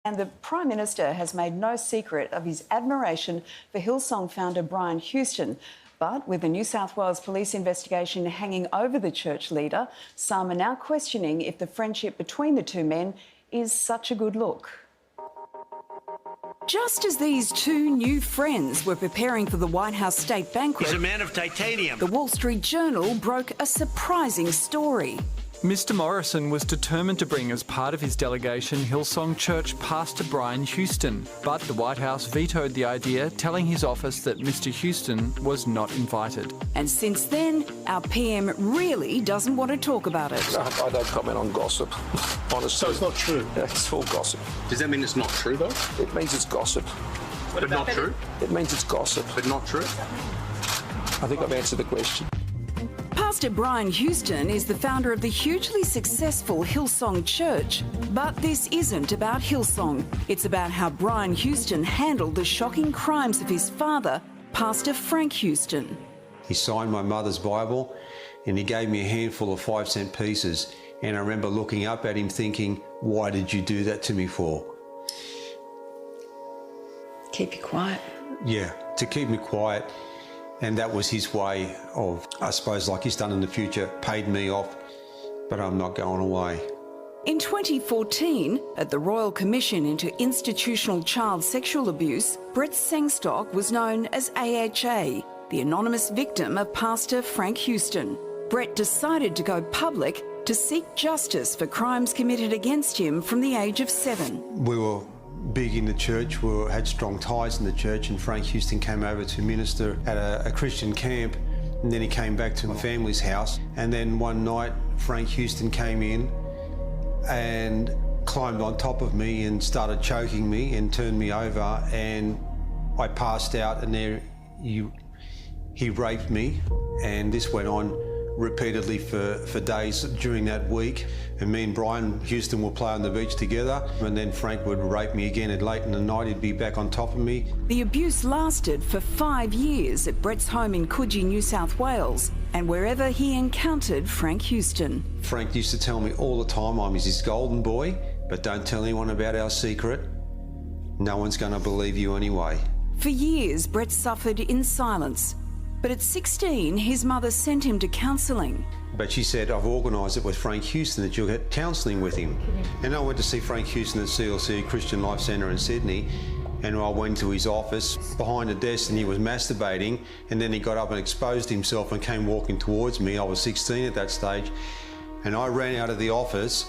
And the Prime Minister has made no secret of his admiration for Hillsong founder Brian Houston. But with the New South Wales police investigation hanging over the church leader, some are now questioning if the friendship between the two men is such a good look. Just as these two new friends were preparing for the White House state banquet, he's a man of titanium. The Wall Street Journal broke a surprising story. Mr Morrison was determined to bring as part of his delegation Hillsong Church Pastor Brian Houston, but the White House vetoed the idea, telling his office that Mr Houston was not invited. And since then, our PM really doesn't want to talk about it. I don't comment on gossip, honestly. So it's not true? Yeah, it's all gossip. Does that mean it's not true, though? It means it's gossip. But not true? It means it's gossip. But not true? I think I've answered the question. Pastor Brian Houston is the founder of the hugely successful Hillsong Church. But this isn't about Hillsong. It's about how Brian Houston handled the shocking crimes of his father, Pastor Frank Houston. He signed my mother's Bible and he gave me a handful of 5-cent pieces. And I remember looking up at him thinking, why did you do that to me for? Keep you quiet. Yeah, to keep me quiet. And that was his way of, I suppose, like he's done in the future, paid me off, but I'm not going away. In 2014, at the Royal Commission into Institutional Child Sexual Abuse, Brett Sengstock was known as AHA, the anonymous victim of Pastor Frank Houston. Brett decided to go public to seek justice for crimes committed against him from the age of 7. We were big in the church, we had strong ties in the church, and Frank Houston came over to minister at a Christian camp, and then he came back to my family's house. And then one night, Frank Houston came in and climbed on top of me and started choking me and turned me over, and I passed out, and there he raped me, and this went on repeatedly for days during that week. And me and Brian Houston would play on the beach together, and then Frank would rape me again, and late in the night he'd be back on top of me. The abuse lasted for 5 years at Brett's home in Coogee, New South Wales, and wherever he encountered Frank Houston. Frank used to tell me all the time, I'm his golden boy, but don't tell anyone about our secret. No one's going to believe you anyway. For years, Brett suffered in silence. But at 16, his mother sent him to counselling. But she said, I've organised it with Frank Houston that you'll get counselling with him. And I went to see Frank Houston at CLC Christian Life Centre in Sydney, and I went to his office behind a desk and he was masturbating, and then he got up and exposed himself and came walking towards me. I was 16 at that stage, and I ran out of the office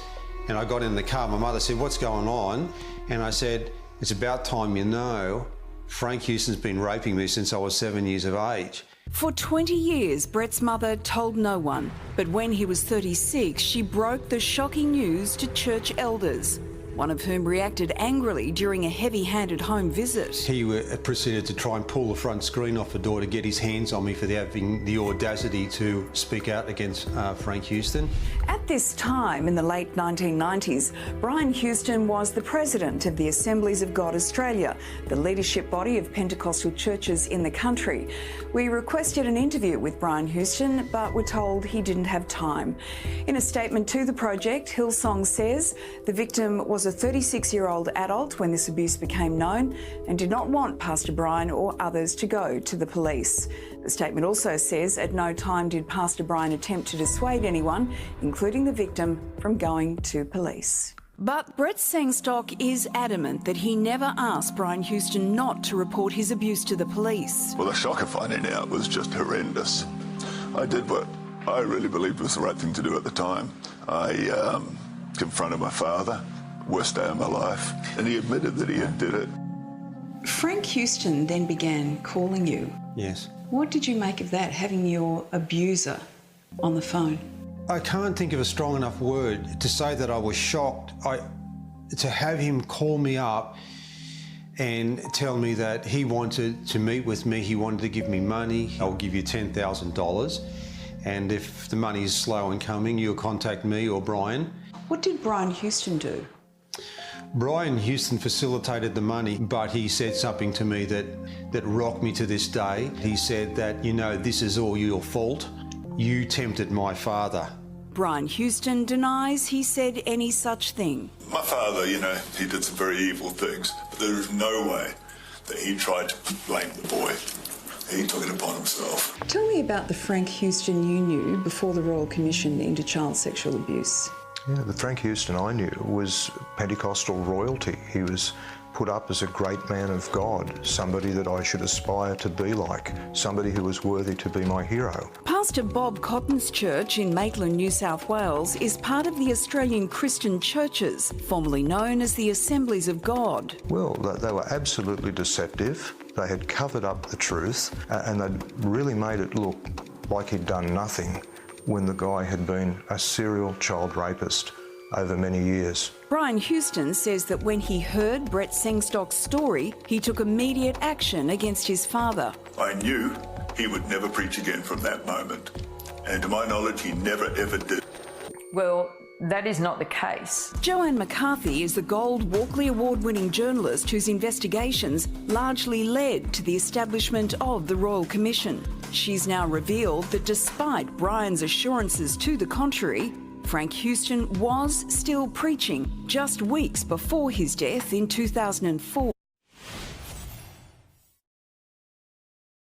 and I got in the car. My mother said, what's going on? And I said, it's about time you know, Frank Houston's been raping me since I was 7 years of age. For 20 years, Brett's mother told no one. But when he was 36, she broke the shocking news to church elders, one of whom reacted angrily during a heavy-handed home visit. He proceeded to try and pull the front screen off the door to get his hands on me for having the audacity to speak out against Frank Houston. At this time, in the late 1990s, Brian Houston was the president of the Assemblies of God Australia, the leadership body of Pentecostal churches in the country. We requested an interview with Brian Houston, but were told he didn't have time. In a statement to the project, Hillsong says the victim was a 36-year-old adult when this abuse became known and did not want Pastor Brian or others to go to the police. The statement also says at no time did Pastor Brian attempt to dissuade anyone, including the victim, from going to police. But Brett Sengstock is adamant that he never asked Brian Houston not to report his abuse to the police. Well, the shock of finding out was just horrendous. I did what I really believed was the right thing to do at the time. I confronted my father, worst day of my life, and he admitted that he had did it. Frank Houston then began calling you. Yes. What did you make of that, having your abuser on the phone? I can't think of a strong enough word to say that I was shocked. To have him call me up and tell me that he wanted to meet with me, he wanted to give me money. I'll give you $10,000, and if the money is slow in coming, you'll contact me or Brian. What did Brian Houston do? Brian Houston facilitated the money, but he said something to me that rocked me to this day. He said that, you know, this is all your fault. You tempted my father. Brian Houston denies he said any such thing. My father, he did some very evil things, but there is no way that he tried to blame the boy. He took it upon himself. Tell me about the Frank Houston you knew before the Royal Commission into child sexual abuse. Yeah, the Frank Houston I knew was Pentecostal royalty. He was put up as a great man of God, somebody that I should aspire to be like, somebody who was worthy to be my hero. Pastor Bob Cotton's church in Maitland, New South Wales is part of the Australian Christian Churches, formerly known as the Assemblies of God. Well, they were absolutely deceptive. They had covered up the truth and they'd really made it look like he'd done nothing when the guy had been a serial child rapist over many years. Brian Houston says that when he heard Brett Sengstock's story, he took immediate action against his father. I knew he would never preach again from that moment. And to my knowledge, he never ever did. Well, that is not the case. Joanne McCarthy is the Gold Walkley Award-winning journalist whose investigations largely led to the establishment of the Royal Commission. She's now revealed that despite Brian's assurances to the contrary, Frank Houston was still preaching just weeks before his death in 2004.